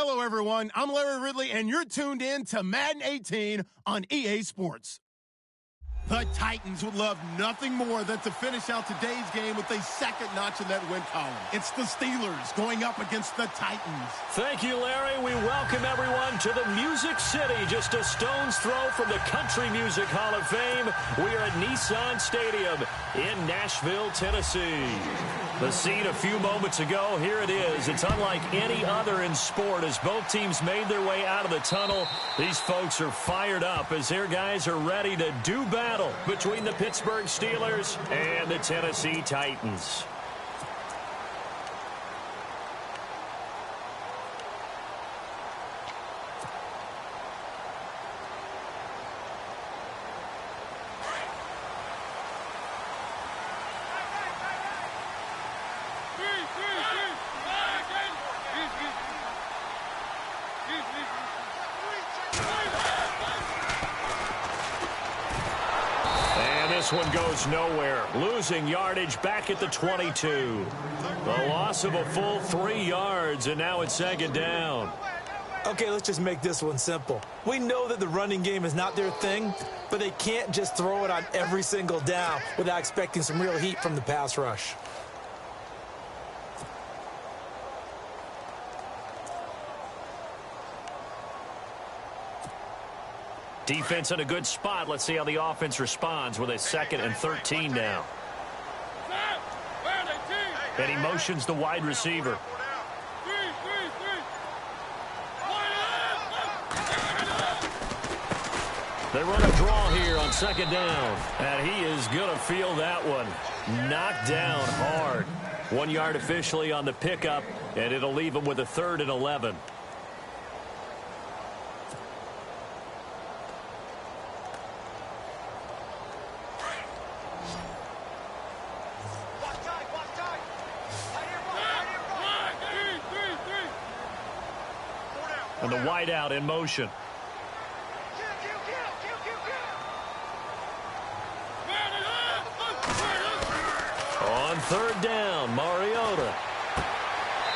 Hello, everyone. I'm Larry Ridley, and you're tuned in to Madden 18 on EA Sports. The Titans would love nothing more than to finish out today's game with a second notch in that win column. It's the Steelers going up against the Titans. Thank you, Larry. We welcome everyone to the Music City, just a stone's throw from the Country Music Hall of Fame. We are at Nissan Stadium in Nashville, Tennessee. The scene a few moments ago, here it is. It's unlike any other in sport as both teams made their way out of the tunnel. These folks are fired up as their guys are ready to do battle between the Pittsburgh Steelers and the Tennessee Titans. This one goes nowhere, losing yardage back at the 22. The loss of a full 3 yards, and now it's second down. Okay, let's just make this one simple. We know that the running game is not their thing, but they can't just throw it on every single down without expecting some real heat from the pass rush. Defense in a good spot. Let's see how the offense responds with a 2nd and 13 now. And he motions the wide receiver. They run a draw here on 2nd down. And he is going to feel that one. Knocked down hard. 1 yard officially on the pickup, and it'll leave him with a 3rd and 11. And the wideout in motion. On 3rd down, Mariota.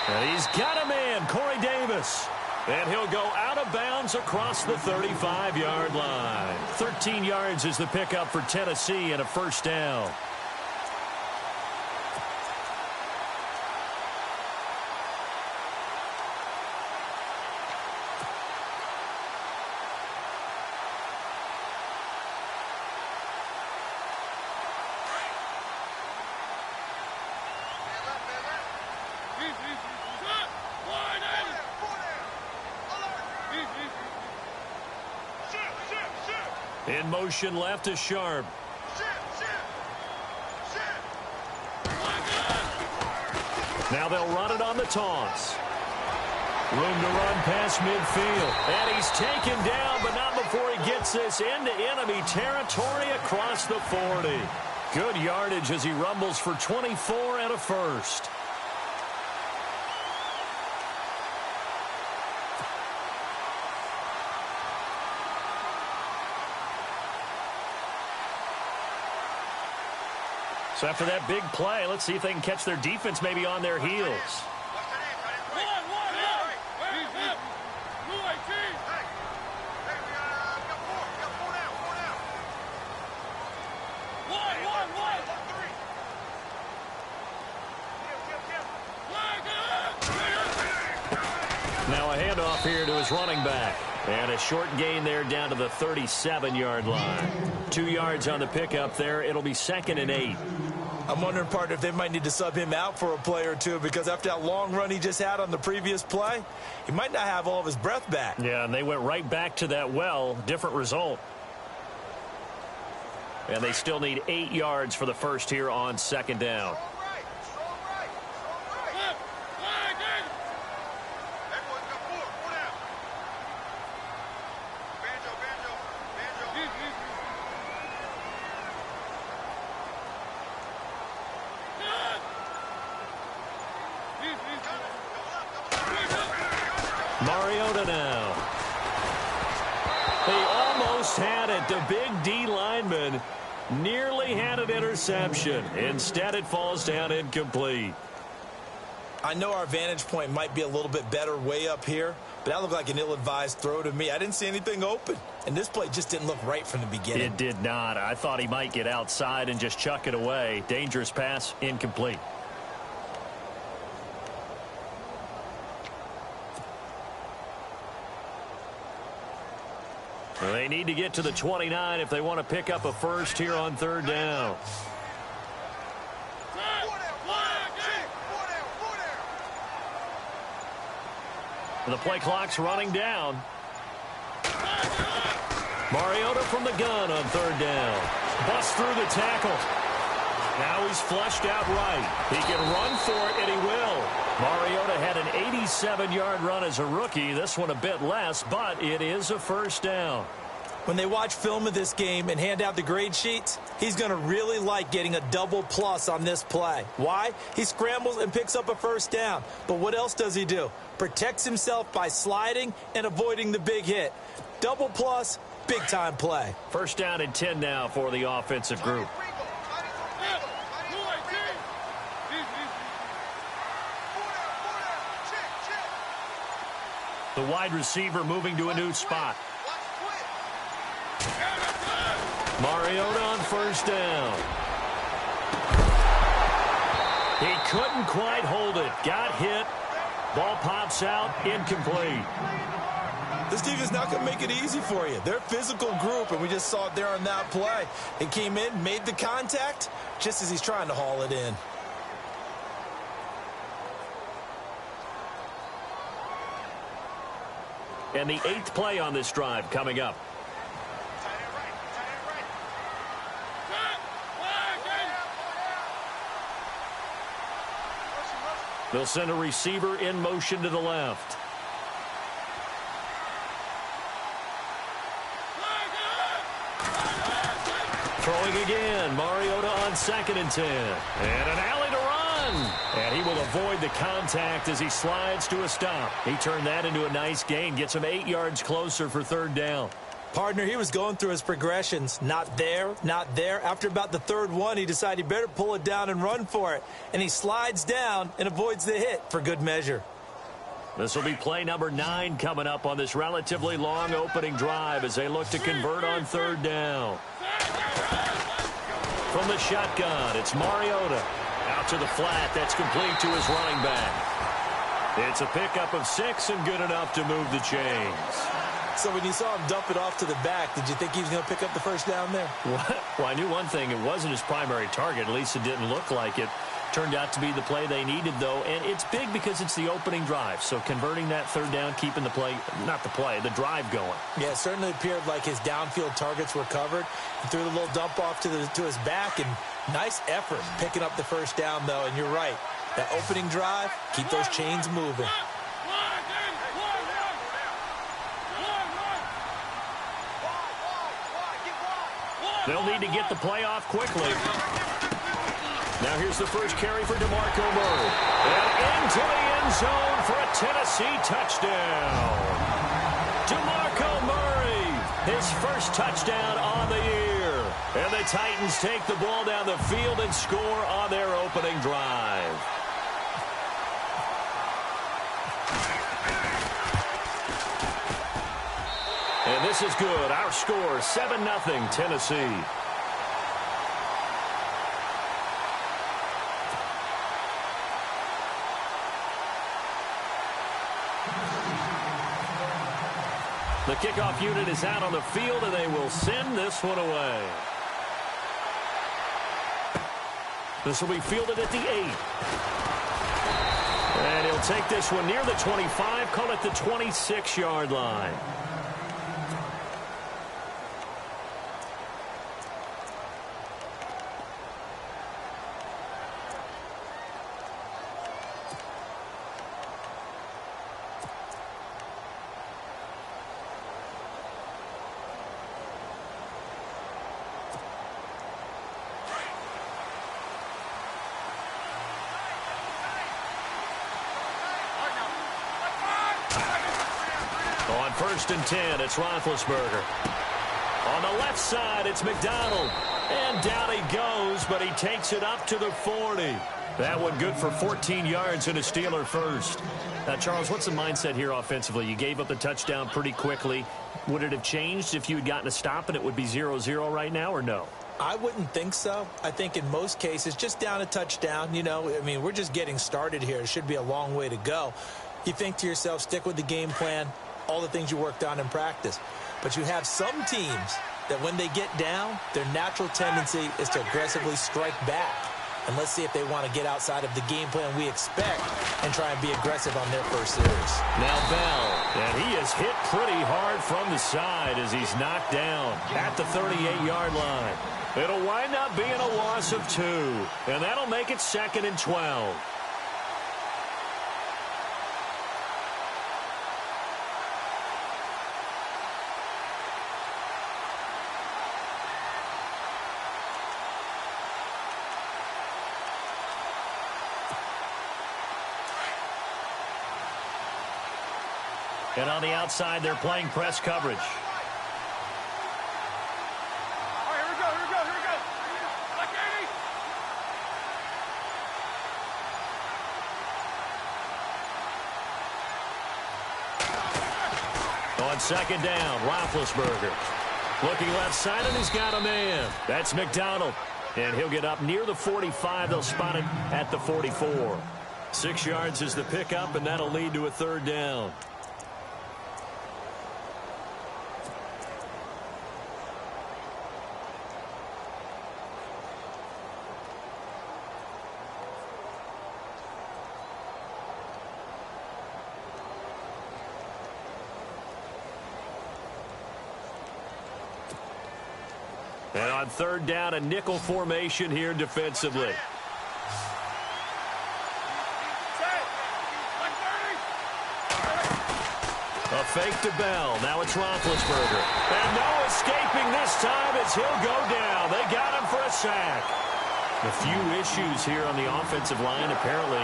And he's got a man, Corey Davis. And he'll go out of bounds across the 35-yard line. 13 yards is the pickup for Tennessee and a 1st down. In motion left to Sharp. Now they'll run it on the taunts. Room to run past midfield. And he's taken down, but not before he gets this into enemy territory across the 40. Good yardage as he rumbles for 24 and a 1st. So after that big play, let's see if they can catch their defense maybe on their heels. Now a handoff here to his running back. And a short gain there down to the 37-yard line. 2 yards on the pickup there. It'll be 2nd and 8. I'm wondering, partner, if they might need to sub him out for a play or two, because after that long run he just had on the previous play, he might not have all of his breath back. Yeah, and they went right back to that well. Different result. And they still need 8 yards for the 1st here on 2nd down. Mariota now. They almost had it. The big D lineman nearly had an interception. Instead, it falls down incomplete. I know our vantage point might be a little bit better way up here, but that looked like an ill-advised throw to me. I didn't see anything open, and this play just didn't look right from the beginning. It did not. I thought he might get outside and just chuck it away. Dangerous pass, incomplete. Well, they need to get to the 29 if they want to pick up a first here on third down. The play clock's running down. Mariota from the gun on third down. Busts through the tackle. Now he's flushed out right. He can run for it, and he will. Mariota had an 87-yard run as a rookie. This one a bit less, but it is a first down. When they watch film of this game and hand out the grade sheets, he's going to really like getting a double plus on this play. Why? He scrambles and picks up a first down. But what else does he do? Protects himself by sliding and avoiding the big hit. Double plus, big-time play. First down and 10 now for the offensive group. The wide receiver moving to a new spot. Mariota on first down. He couldn't quite hold it. Got hit. Ball pops out. Incomplete. This team is not going to make it easy for you. They're a physical group, and we just saw it there on that play. It came in, made the contact, just as he's trying to haul it in. And the 8th play on this drive coming up. They'll send a receiver in motion to the left. Throwing again. Mariota on 2nd and 10. And an alley to run. And he will avoid the contact as he slides to a stop. He turned that into a nice gain. Gets him 8 yards closer for third down. Partner, he was going through his progressions. Not there, not there. After about the third one, he decided he better pull it down and run for it. And he slides down and avoids the hit for good measure. This will be play number 9 coming up on this relatively long opening drive as they look to convert on third down. From the shotgun, it's Mariota. Out to the flat. That's complete to his running back. It's a pickup of 6 and good enough to move the chains. So when you saw him dump it off to the back, did you think he was going to pick up the first down there? Well, I knew one thing. It wasn't his primary target. At least it didn't look like it. Turned out to be the play they needed, though. And it's big because it's the opening drive. So converting that third down, keeping the play, not the play, the drive going. Yeah, it certainly appeared like his downfield targets were covered. He threw the little dump off to his back, and nice effort picking up the first down, though. And you're right. That opening drive, keep those chains moving. They'll need to get the play off quickly. Now here's the first carry for DeMarco Murray. And into the end zone for a Tennessee touchdown. DeMarco Murray, his first touchdown on the year. And the Titans take the ball down the field and score on their opening drive. And this is good. Our score, 7-0 Tennessee. The kickoff unit is out on the field, and they will send this one away. This will be fielded at the 8. And he'll take this one near the 25, call it the 26-yard line. On 1st and 10, it's Roethlisberger. On the left side, it's McDonald. And down he goes, but he takes it up to the 40. That one good for 14 yards and a Steeler first. Now, Charles, what's the mindset here offensively? You gave up the touchdown pretty quickly. Would it have changed if you had gotten a stop and it would be 0-0 right now, or no? I wouldn't think so. I think in most cases, just down a touchdown, you know, I mean, we're just getting started here. It should be a long way to go. You think to yourself, stick with the game plan, all the things you worked on in practice. But you have some teams that when they get down, their natural tendency is to aggressively strike back. And let's see if they want to get outside of the game plan we expect and try and be aggressive on their first series. Now Bell, and he is hit pretty hard from the side as he's knocked down at the 38-yard line. It'll wind up being a loss of 2, and that'll make it 2nd and 12. And on the outside, they're playing press coverage. All right, here we go. Like 80. On 2nd down, Roethlisberger. Looking left side, and he's got a man. That's McDonald. And he'll get up near the 45. They'll spot it at the 44. 6 yards is the pickup, and that'll lead to a 3rd down. And on 3rd down, a nickel formation here defensively. A fake to Bell. Now it's Roethlisberger. And no escaping this time as he'll go down. They got him for a sack. A few issues here on the offensive line. Apparently,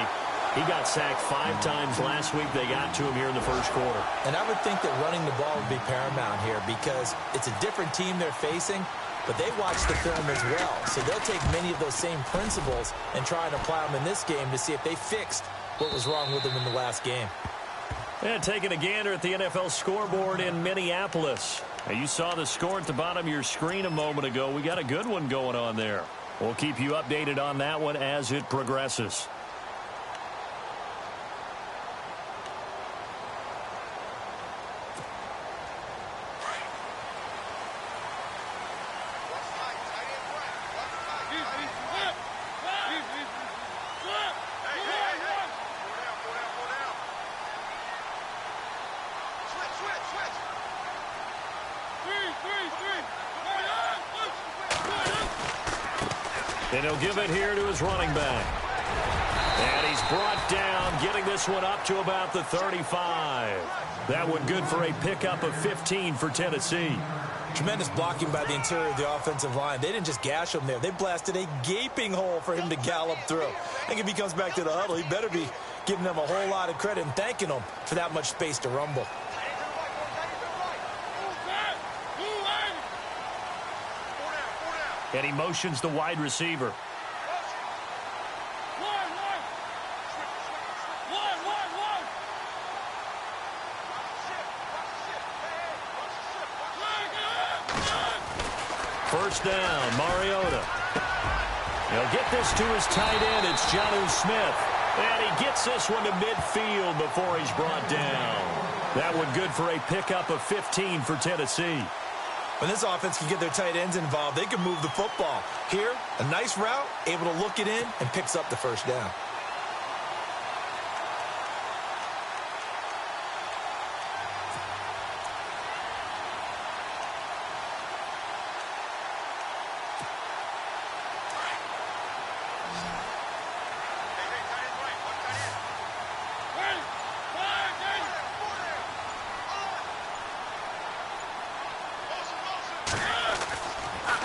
he got sacked 5 times last week. They got to him here in the 1st quarter. And I would think that running the ball would be paramount here because it's a different team they're facing, but they watch the film as well. So they'll take many of those same principles and try and apply them in this game to see if they fixed what was wrong with them in the last game. And taking a gander at the NFL scoreboard in Minneapolis. Now, you saw the score at the bottom of your screen a moment ago. We got a good one going on there. We'll keep you updated on that one as it progresses. And he'll give it here to his running back. And he's brought down, getting this one up to about the 35. That one good for a pickup of 15 for Tennessee. Tremendous blocking by the interior of the offensive line. They didn't just gash him there. They blasted a gaping hole for him to gallop through. I think if he comes back to the huddle, he better be giving them a whole lot of credit and thanking them for that much space to rumble. And he motions the wide receiver. First down, Mariota. He'll get this to his tight end. It's Jonnu Smith. And he gets this one to midfield before he's brought down. That one good for a pickup of 15 for Tennessee. When this offense can get their tight ends involved, they can move the football. Here, a nice route, able to look it in, and picks up the first down.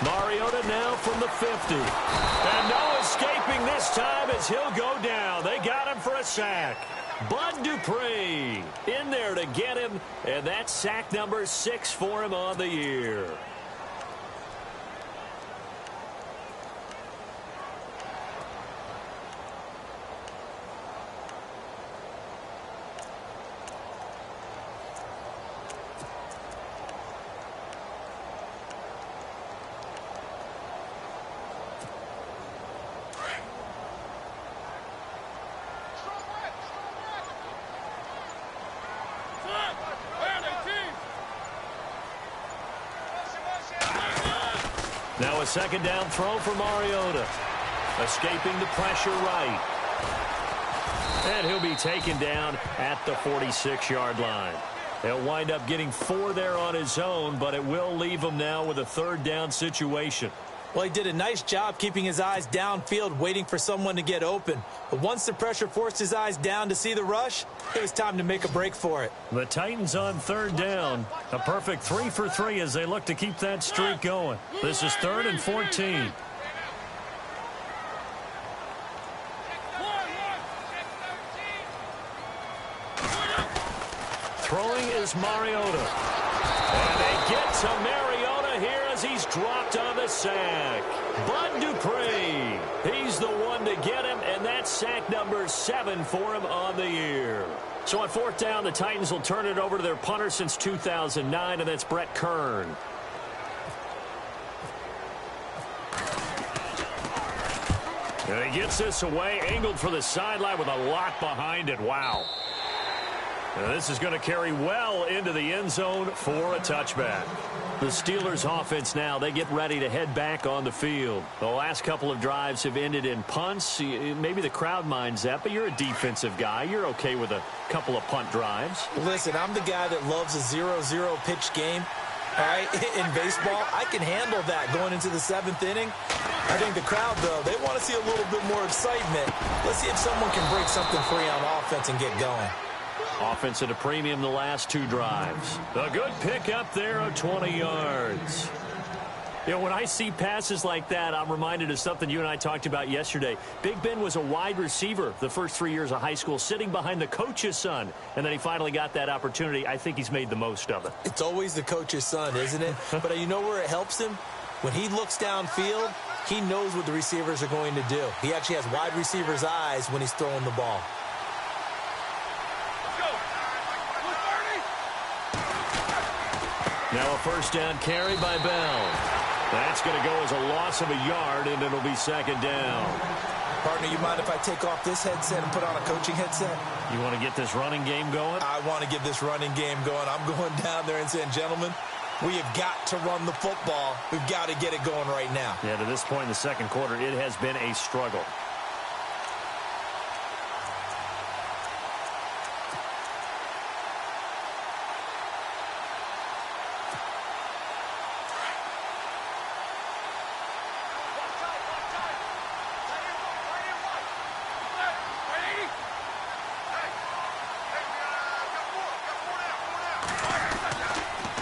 Mariota now from the 50. And no escaping this time as he'll go down. They got him for a sack. Bud Dupree in there to get him, and that's sack number 6 for him on the year. Now a second down throw for Mariota. Escaping the pressure right. And he'll be taken down at the 46-yard line. He'll wind up getting 4 there on his own, but it will leave him now with a third down situation. Well, he did a nice job keeping his eyes downfield, waiting for someone to get open. But once the pressure forced his eyes down to see the rush, it was time to make a break for it. The Titans on third down. A perfect 3 for 3 as they look to keep that streak going. This is 3rd and 14. Throwing is Mariota. And they get to Mariota here as he's dropped on the sack. Bud Dupree, he's the one to get him, and that's sack number 7 for him on the year. So on 4th down, the Titans will turn it over to their punter since 2009, and that's Brett Kern. And he gets this away, angled for the sideline with a lot behind it. Wow. And this is going to carry well into the end zone for a touchback. The Steelers offense now, they get ready to head back on the field. The last couple of drives have ended in punts. Maybe the crowd minds that, but you're a defensive guy. You're okay with a couple of punt drives. Listen, I'm the guy that loves a 0-0 pitch game. All right, in baseball, I can handle that going into the 7th inning. I think the crowd, though, they want to see a little bit more excitement. Let's see if someone can break something free on offense and get going. Offense at a premium the last 2 drives. A good pick up there of 20 yards. You know, when I see passes like that, I'm reminded of something you and I talked about yesterday. Big Ben was a wide receiver the first 3 years of high school, sitting behind the coach's son. And then he finally got that opportunity. I think he's made the most of it. It's always the coach's son, isn't it? But you know where it helps him? When he looks downfield, he knows what the receivers are going to do. He actually has wide receivers' eyes when he's throwing the ball. Now a first down carry by Bell. That's going to go as a loss of a yard, and it'll be 2nd down. Partner, you mind if I take off this headset and put on a coaching headset? You want to get this running game going? I want to get this running game going. I'm going down there and saying, gentlemen, we have got to run the football. We've got to get it going right now. Yeah, to this point in the second quarter, it has been a struggle.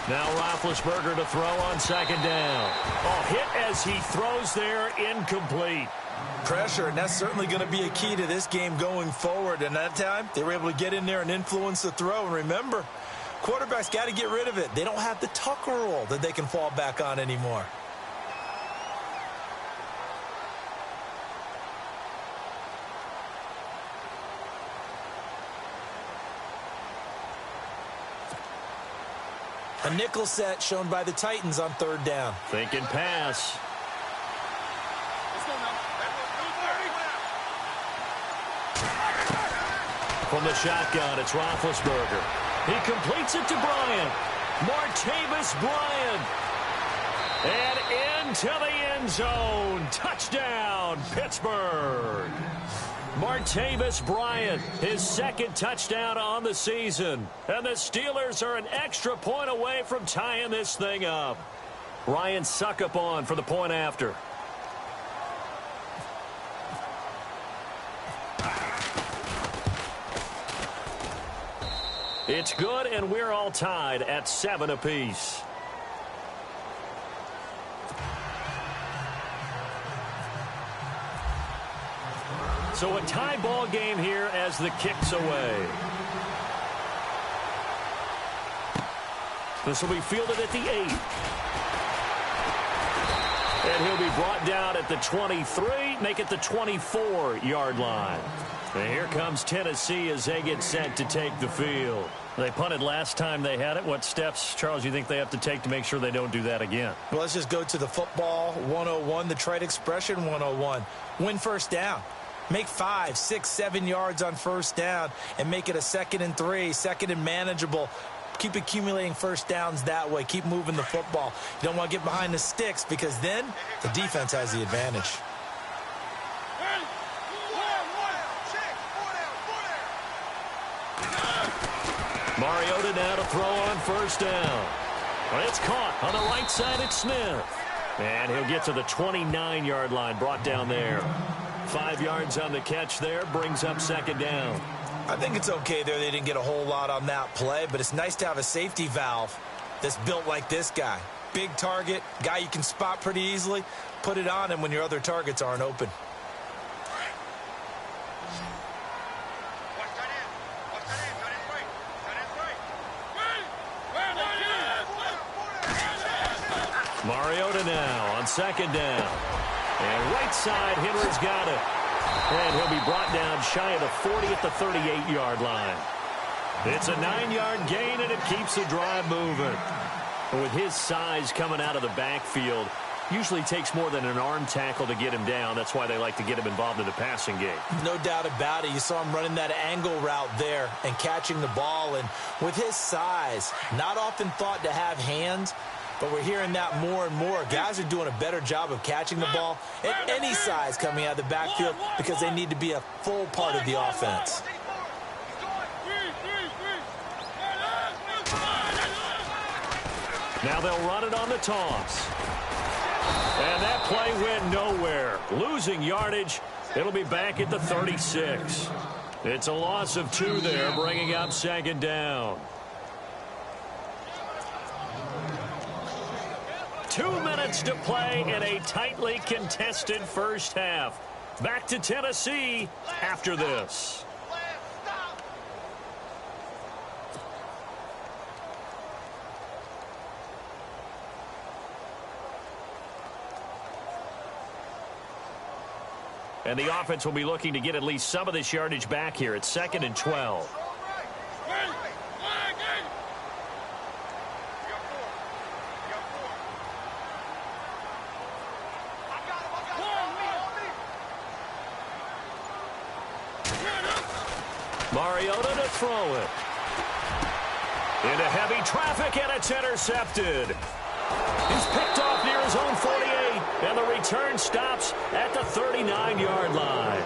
Now Roethlisberger to throw on 2nd down. Oh, hit as he throws there, incomplete. Pressure, and that's certainly going to be a key to this game going forward. And that time, they were able to get in there and influence the throw. And remember, quarterbacks got to get rid of it. They don't have the Tucker rule that they can fall back on anymore. A nickel set shown by the Titans on 3rd down. Thinking pass. From the shotgun, it's Roethlisberger. He completes it to Bryant. Martavis Bryant. And into the end zone. Touchdown, Pittsburgh. Martavis Bryant, his 2nd touchdown on the season. And the Steelers are an extra point away from tying this thing up. Ryan Suckup on for the point after. It's good, and we're all tied at 7 apiece. So a tie ball game here as the kick's away. This will be fielded at the 8. And he'll be brought down at the 23, make it the 24-yard line. And here comes Tennessee as they get set to take the field. They punted last time they had it. What steps, Charles, you think they have to take to make sure they don't do that again? Well, let's just go to the football 101, the trite expression 101. Win first down. Make 5, 6, 7 yards on first down and make it a 2nd and 3, 2nd and manageable. Keep accumulating first downs that way. Keep moving the football. You don't want to get behind the sticks because then the defense has the advantage. Mariota now to throw on first down. Well, it's caught on the right side. It's Smith. And he'll get to the 29-yard line, brought down there. 5 yards on the catch there, brings up second down. I think it's okay there. They didn't get a whole lot on that play, but it's nice to have a safety valve that's built like this guy. Big target, guy you can spot pretty easily. Put it on him when your other targets aren't open. Mariota now on second down. And right side, Henry's got it. And he'll be brought down shy of the 40 at the 38-yard line. It's a 9-yard gain, and it keeps the drive moving. With his size coming out of the backfield, usually takes more than an arm tackle to get him down. That's why they like to get him involved in the passing game. No doubt about it. You saw him running that angle route there and catching the ball. And with his size, not often thought to have hands, but we're hearing that more and more. Guys are doing a better job of catching the ball at any size coming out of the backfield because they need to be a full part of the offense. Now they'll run it on the toss. And that play went nowhere. Losing yardage. It'll be back at the 36. It's a loss of 2 there, bringing up second down. 2 minutes to play in a tightly contested first half. Back to Tennessee after this. And the offense will be looking to get at least some of this yardage back here. It's 2nd and 12. Mariota to throw it. Into heavy traffic, and it's intercepted. He's picked off near his own 48, and the return stops at the 39-yard line.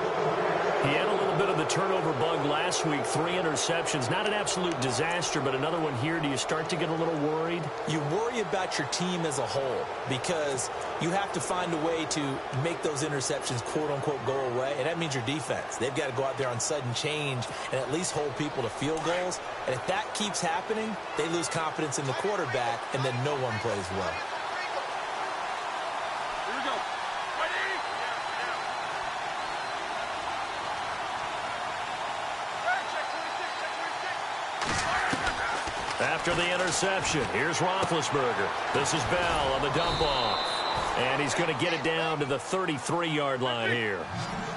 He had a little bit of the turnover bug last week, 3 interceptions. Not an absolute disaster, but another one here. Do you start to get a little worried? You worry about your team as a whole because you have to find a way to make those interceptions, quote-unquote, go away, and that means your defense. They've got to go out there on sudden change and at least hold people to field goals. And if that keeps happening, they lose confidence in the quarterback, and then no one plays well. After the interception, here's Roethlisberger. This is Bell on the dump-off. And he's going to get it down to the 33-yard line here.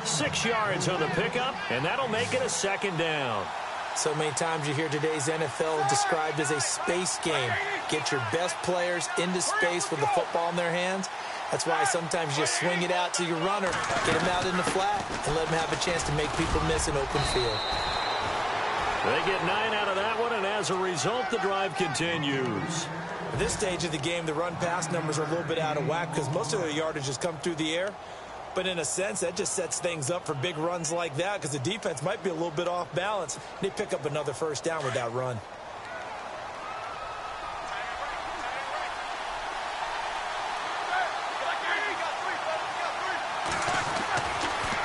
6 yards on the pickup, and that'll make it a second down. So many times you hear today's NFL described as a space game. Get your best players into space with the football in their hands. That's why sometimes you just swing it out to your runner, get him out in the flat, and let him have a chance to make people miss an open field. They get 9 out of that one, and as a result, the drive continues. At this stage of the game, the run-pass numbers are a little bit out of whack because most of their yardage has come through the air. But in a sense, that just sets things up for big runs like that because the defense might be a little bit off balance. They pick up another first down with that run.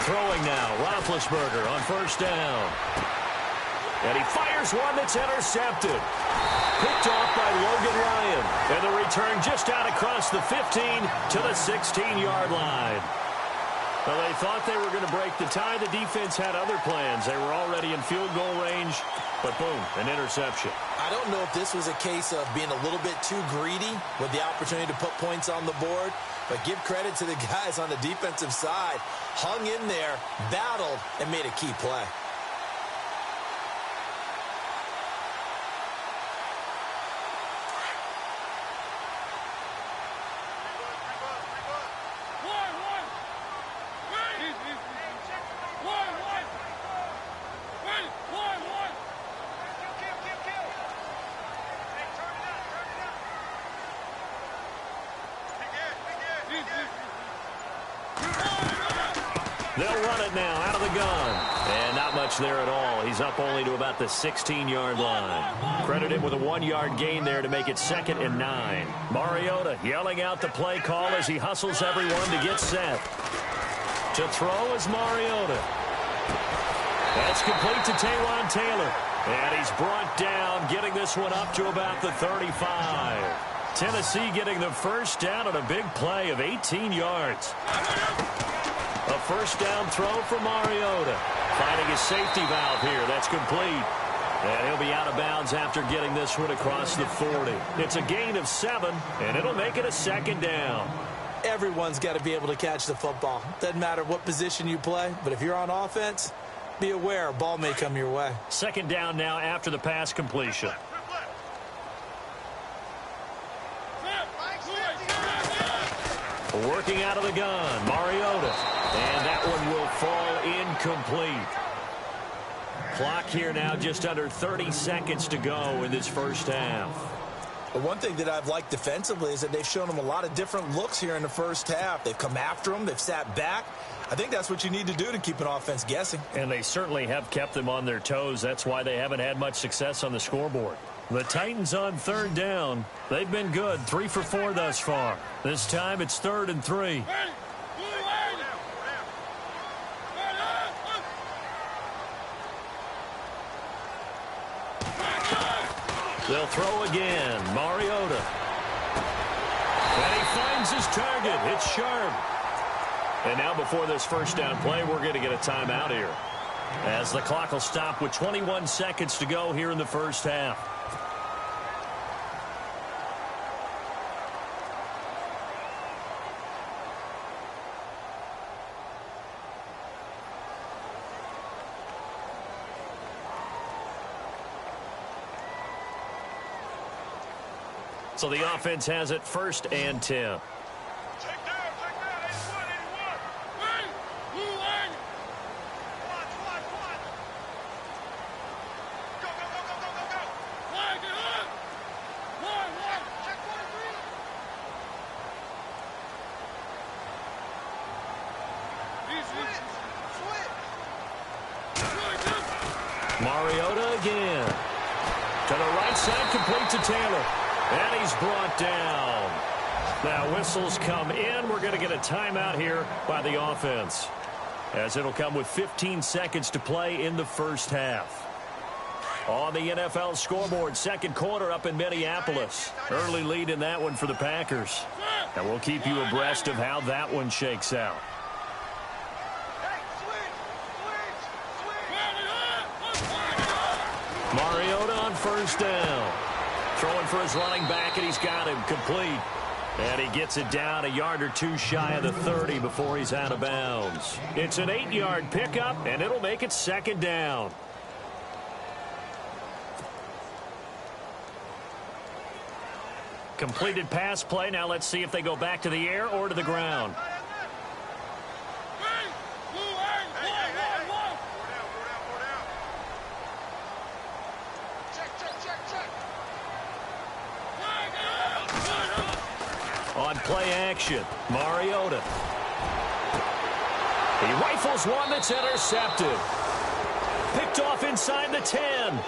Throwing now, Roethlisberger on first down. And he fires one that's intercepted. Picked off by Logan Ryan. And the return just out across the 15 to the 16-yard line. Well, they thought they were going to break the tie. The defense had other plans. They were already in field goal range, but boom, an interception. I don't know if this was a case of being a little bit too greedy with the opportunity to put points on the board, but give credit to the guys on the defensive side. Hung in there, battled, and made a key play. They'll run it now out of the gun. And not much there at all. He's up only to about the 16-yard line. Credit him with a 1-yard gain there to make it 2nd and 9. Mariota yelling out the play call as he hustles everyone to get set. To throw is Mariota. That's complete to Taywan Taylor. And he's brought down, getting this one up to about the 35. Tennessee getting the first down on a big play of 18 yards. A first down throw for Mariota. Finding his safety valve here. That's complete. And he'll be out of bounds after getting this one across the 40. It's a gain of 7, and it'll make it a 2nd down. Everyone's got to be able to catch the football. Doesn't matter what position you play, but if you're on offense, be aware a ball may come your way. 2nd down now after the pass completion. Working out of the gun, Mariota. And that one will fall incomplete. Clock here now just under 30 seconds to go in this first half. But one thing that I've liked defensively is that they've shown them a lot of different looks here in the first half. They've come after them. They've sat back. I think that's what you need to do to keep an offense guessing. And they certainly have kept them on their toes. That's why they haven't had much success on the scoreboard. The Titans on 3rd down. They've been good, 3 for 4 thus far. This time it's 3rd and 3. They'll throw again. Mariota. And he finds his target. It's sharp. And now before this first down play, we're going to get a timeout here, as the clock will stop with 21 seconds to go here in the first half. So the offense has it 1st and 10. Mariota again. To the right side, complete to Taylor. And he's brought down. Now whistles come in. We're going to get a timeout here by the offense, as it'll come with 15 seconds to play in the first half. On the NFL scoreboard, 2nd quarter up in Minneapolis. Early lead in that one for the Packers. And we'll keep you abreast of how that one shakes out. Mariota on 1st down. Throwing for his running back, and he's got him complete. And he gets it down a yard or 2 shy of the 30 before he's out of bounds. It's an 8-yard pickup, and it'll make it 2nd down. Completed pass play. Now let's see if they go back to the air or to the ground. On play action, Mariota. He rifles one that's intercepted. Picked off inside the 10.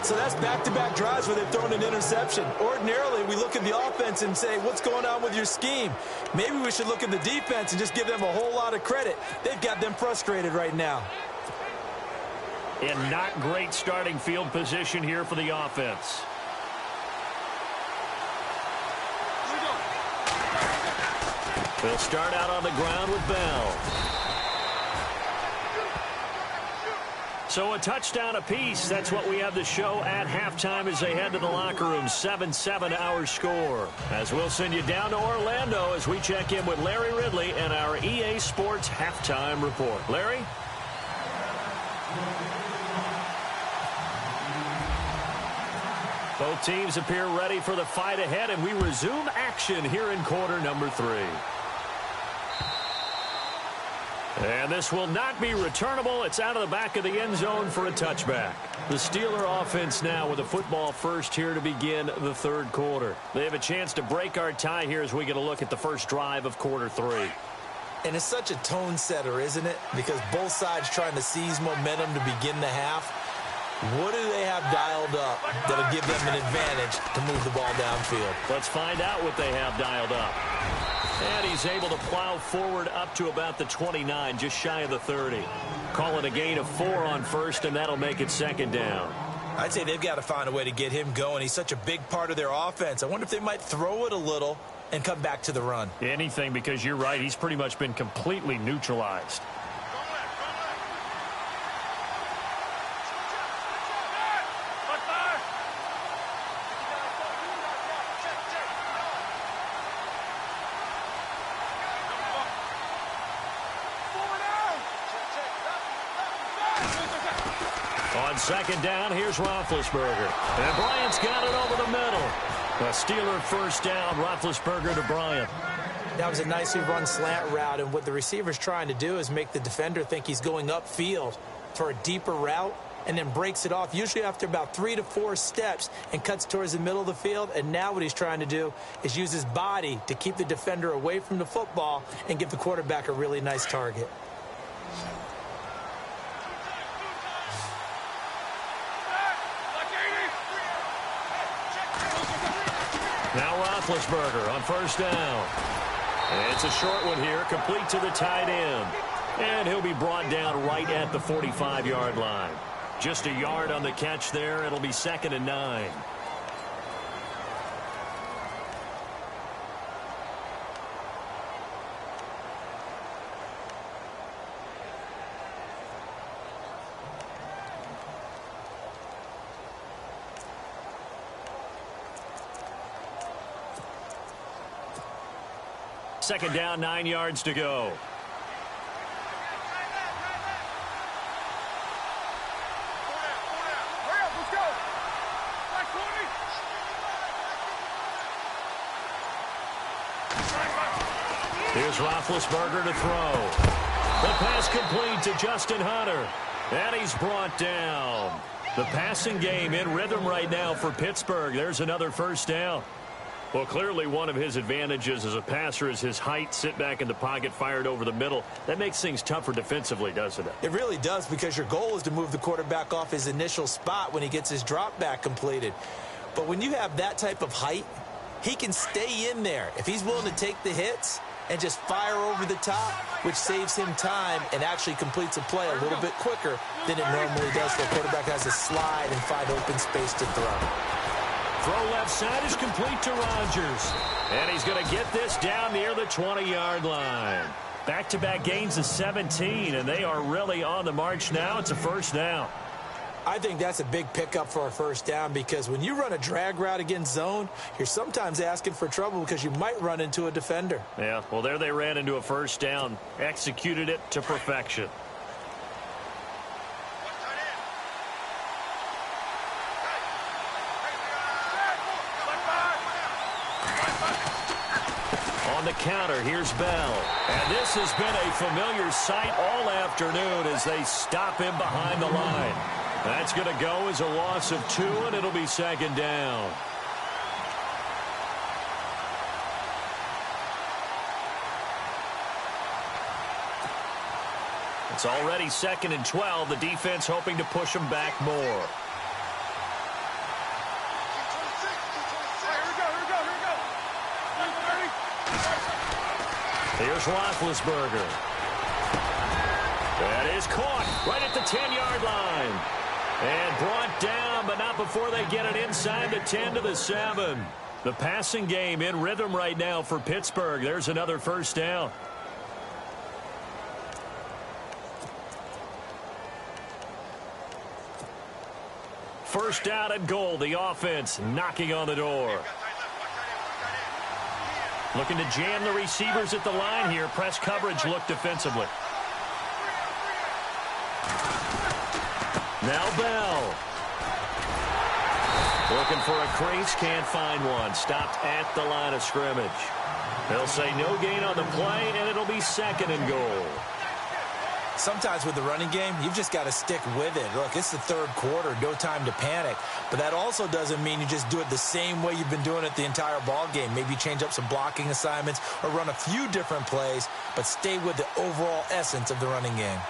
So that's back-to-back drives where they've thrown an interception. Ordinarily, we look at the offense and say, what's going on with your scheme? Maybe we should look at the defense and just give them a whole lot of credit. They've got them frustrated right now. And not great starting field position here for the offense. They'll start out on the ground with Bell. So a touchdown apiece. That's what we have the show at halftime as they head to the locker room. 7-7 our score. As we'll send you down to Orlando as we check in with Larry Ridley and our EA Sports halftime report. Larry? Both teams appear ready for the fight ahead, and we resume action here in quarter number 3. And this will not be returnable. It's out of the back of the end zone for a touchback. The Steeler offense now with a football first here to begin the 3rd quarter. They have a chance to break our tie here as we get a look at the first drive of quarter 3. And it's such a tone setter, isn't it? Because both sides trying to seize momentum to begin the half. What do they have dialed up that'll give them an advantage to move the ball downfield? Let's find out what they have dialed up. And he's able to plow forward up to about the 29, just shy of the 30. Call it a gain of 4 on first, and that'll make it second down. I'd say they've got to find a way to get him going. He's such a big part of their offense. I wonder if they might throw it a little and come back to the run. Anything, because you're right. He's pretty much been completely neutralized. On second down, here's Roethlisberger. And Bryant's got it over the middle. A Steeler first down, Roethlisberger to Bryant. That was a nicely run slant route, and what the receiver's trying to do is make the defender think he's going upfield for a deeper route, and then breaks it off, usually after about 3 to 4 steps, and cuts towards the middle of the field. And now what he's trying to do is use his body to keep the defender away from the football and give the quarterback a really nice target. Now Roethlisberger on first down. And it's a short one here, complete to the tight end. And he'll be brought down right at the 45-yard line. Just a yard on the catch there. It'll be 2nd and 9. Second down, 9 yards to go. Here's Roethlisberger to throw. The pass complete to Justin Hunter. And he's brought down. The passing game in rhythm right now for Pittsburgh. There's another first down. Well, clearly one of his advantages as a passer is his height. Sit back in the pocket, fired over the middle. That makes things tougher defensively, doesn't it? It really does, because your goal is to move the quarterback off his initial spot when he gets his drop back completed. But when you have that type of height, he can stay in there if he's willing to take the hits and just fire over the top, which saves him time and actually completes a play a little bit quicker than it normally does, so the quarterback has to slide and find open space to throw. Throw left side is complete to Rodgers. And he's going to get this down near the 20-yard line. Back-to-back gains of 17, and they are really on the march now. It's a first down. I think that's a big pickup for a first down, because when you run a drag route against zone, you're sometimes asking for trouble because you might run into a defender. Yeah, well, there they ran into a first down, executed it to perfection. On the counter, here's Bell. And this has been a familiar sight all afternoon as they stop him behind the line. That's going to go as a loss of 2, and it'll be second down. It's already 2nd and 12. The defense hoping to push them back more. Here's Roethlisberger. That is caught right at the 10-yard line. And brought down, but not before they get it inside the 10 to the 7. The passing game in rhythm right now for Pittsburgh. There's another first down. First down and goal. The offense knocking on the door. Looking to jam the receivers at the line here. Press coverage look defensively. Now Bell. Looking for a crease, can't find one. Stopped at the line of scrimmage. They'll say no gain on the play, and it'll be 2nd and goal. Sometimes with the running game, you've just got to stick with it. Look, it's the third quarter, no time to panic. But that also doesn't mean you just do it the same way you've been doing it the entire ball game. Maybe change up some blocking assignments or run a few different plays, but stay with the overall essence of the running game.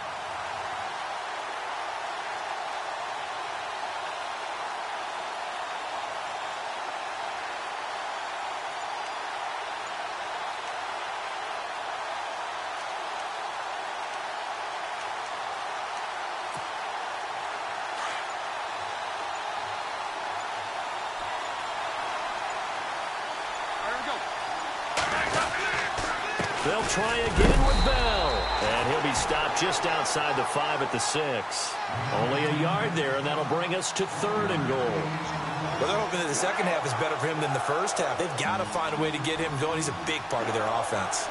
They'll try again with Bell. And he'll be stopped just outside the 5 at the 6. Only a yard there, and that'll bring us to 3rd and goal. Well, they're hoping that the second half is better for him than the first half. They've got to find a way to get him going. He's a big part of their offense.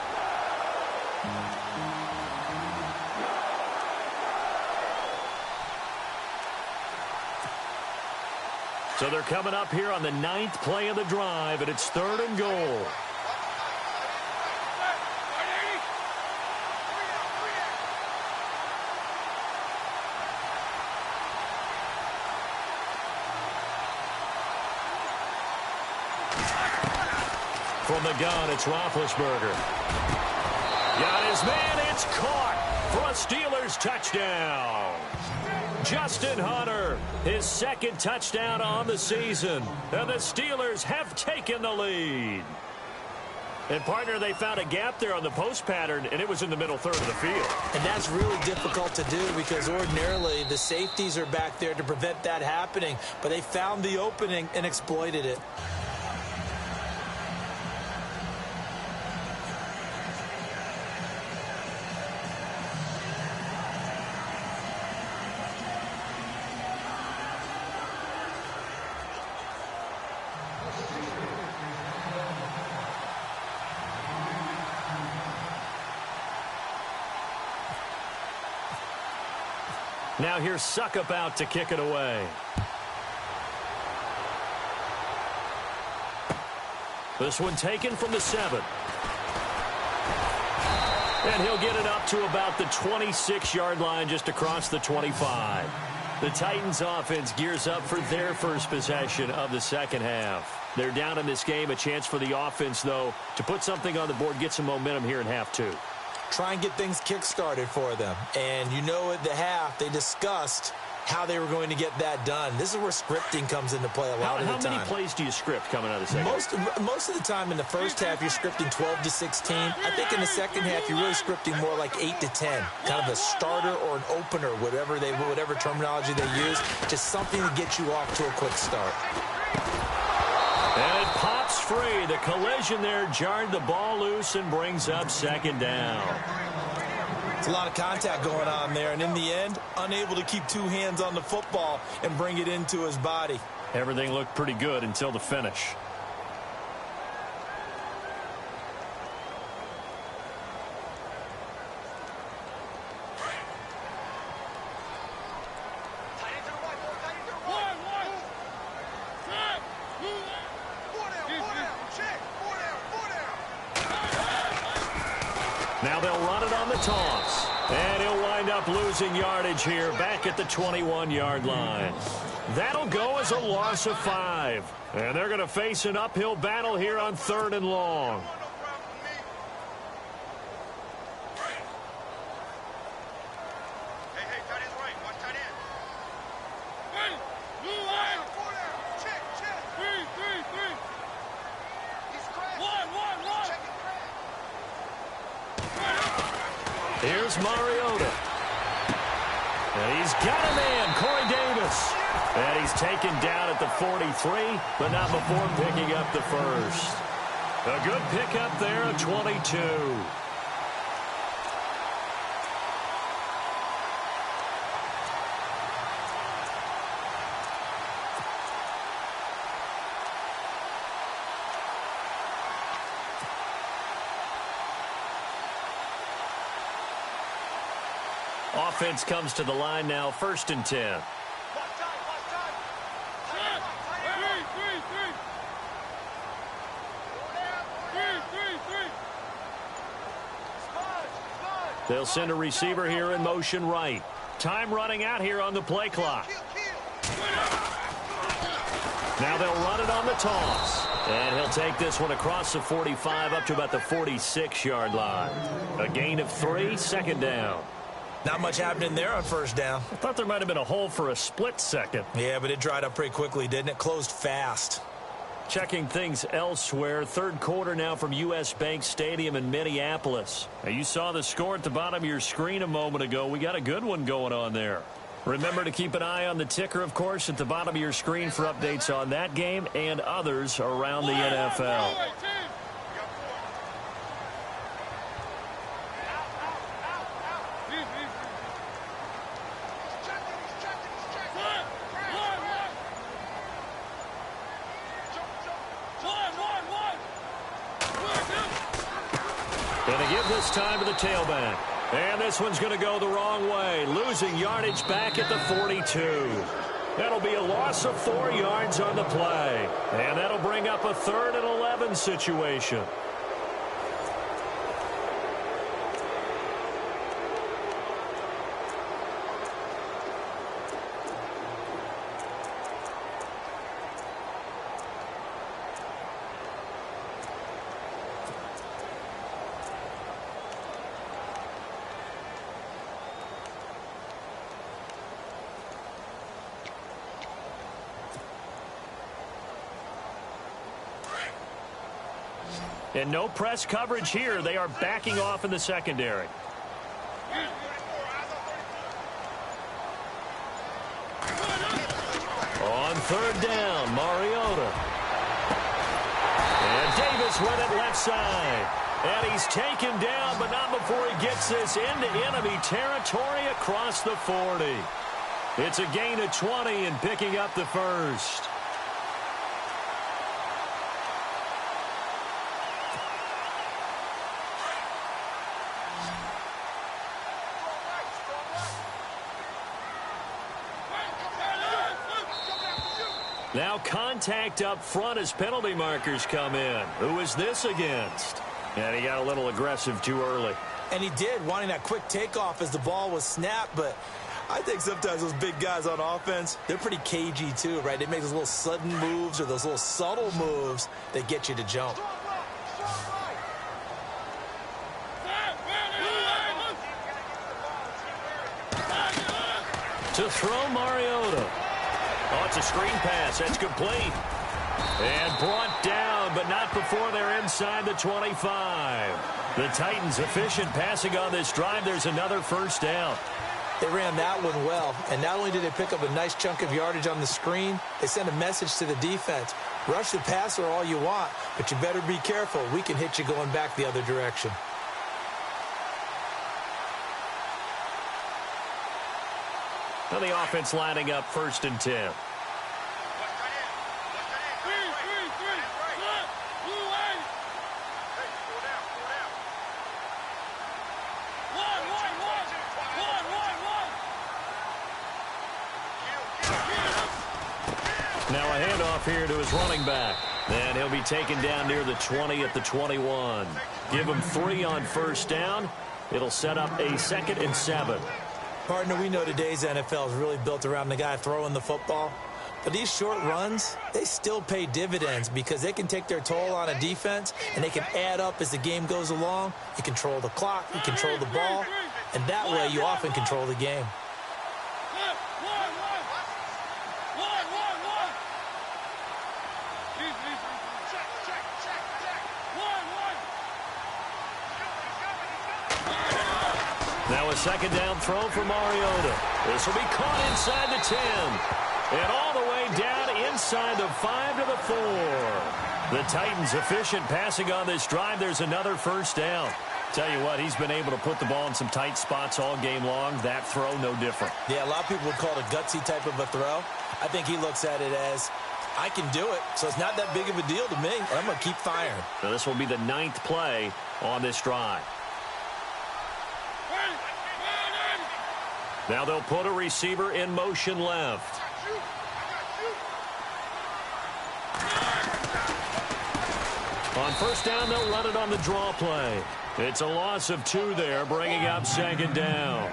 So they're coming up here on the 9th play of the drive, and it's 3rd and goal. From the gun, it's Roethlisberger. Got his man, it's caught for a Steelers touchdown. Justin Hunter, his 2nd touchdown on the season. And the Steelers have taken the lead. And, partner, they found a gap there on the post pattern, and it was in the middle 3rd of the field. And that's really difficult to do because ordinarily the safeties are back there to prevent that happening. But they found the opening and exploited it. Now here's Suckup out to kick it away. This one taken from the 7. And he'll get it up to about the 26-yard line just across the 25. The Titans offense gears up for their first possession of the second half. They're down in this game. A chance for the offense, though, to put something on the board, get some momentum here in half 2. Try and get things kick-started for them. And you know at the half, they discussed how they were going to get that done. This is where scripting comes into play a lot of the time. How many plays do you script coming out of the second half? Most of the time in the first half, you're scripting 12 to 16. I think in the second half, you're really scripting more like 8 to 10. Kind of a starter or an opener, whatever terminology they use. Just something to get you off to a quick start. And it pops free. The collision there jarred the ball loose and brings up 2nd down. It's a lot of contact going on there, and in the end, unable to keep 2 hands on the football and bring it into his body. Everything looked pretty good until the finish. Now they'll run it on the toss. And he'll wind up losing yardage here back at the 21-yard line. That'll go as a loss of 5. And they're going to face an uphill battle here on 3rd and long. Here's Mariota. And he's got a man, Corey Davis. And he's taken down at the 43, but not before picking up the first. A good pickup there of 22. Offense comes to the line now, 1st and 10. They'll send a receiver here in motion right. Time running out here on the play clock. Now they'll run it on the toss. And he'll take this one across the 45 up to about the 46-yard line. A gain of 3, second down. Not much happening there on first down. I thought there might have been a hole for a split second. Yeah, but it dried up pretty quickly, didn't it? Closed fast. Checking things elsewhere. Third quarter now from U.S. Bank Stadium in Minneapolis. Now, you saw the score at the bottom of your screen a moment ago. We got a good one going on there. Remember to keep an eye on the ticker, of course, at the bottom of your screen for updates on that game and others around the NFL. Going to give this time to the tailback. And this one's going to go the wrong way. Losing yardage back at the 42. That'll be a loss of 4 yards on the play. And that'll bring up a 3rd and 11 situation. And no press coverage here. They are backing off in the secondary. On 3rd down, Mariota. And Davis went it left side. And he's taken down, but not before he gets this into enemy territory across the 40. It's a gain of 20 and picking up the first. Now contact up front as penalty markers come in. Who is this against? And he got a little aggressive too early. And he did, wanting that quick takeoff as the ball was snapped. But I think sometimes those big guys on offense, they're pretty cagey too, right? They make those little sudden moves or those little subtle moves that get you to jump. To throw Mariota. Oh, it's a screen pass. That's complete. And brought down, but not before they're inside the 25. The Titans efficient passing on this drive. There's another first down. They ran that one well, and not only did they pick up a nice chunk of yardage on the screen, they sent a message to the defense. Rush the passer all you want, but you better be careful. We can hit you going back the other direction. Now the offense lining up 1st and 10. Now a handoff here to his running back. And he'll be taken down near the 20 at the 21. Give him 3 on first down. It'll set up a 2nd and 7. Partner, we know today's NFL is really built around the guy throwing the football. But these short runs, they still pay dividends because they can take their toll on a defense and they can add up as the game goes along. You control the clock, you control the ball, and that way you often control the game. Now a 2nd down throw for Mariota. This will be caught inside the 10. And all the way down inside the 5 to the 4. The Titans efficient passing on this drive. There's another first down. Tell you what, he's been able to put the ball in some tight spots all game long. That throw, no different. Yeah, a lot of people would call it a gutsy type of a throw. I think he looks at it as, I can do it, so it's not that big of a deal to me. I'm going to keep firing. So this will be the 9th play on this drive. Now they'll put a receiver in motion left. On first down, they'll run it on the draw play. It's a loss of 2 there, bringing up 2nd down.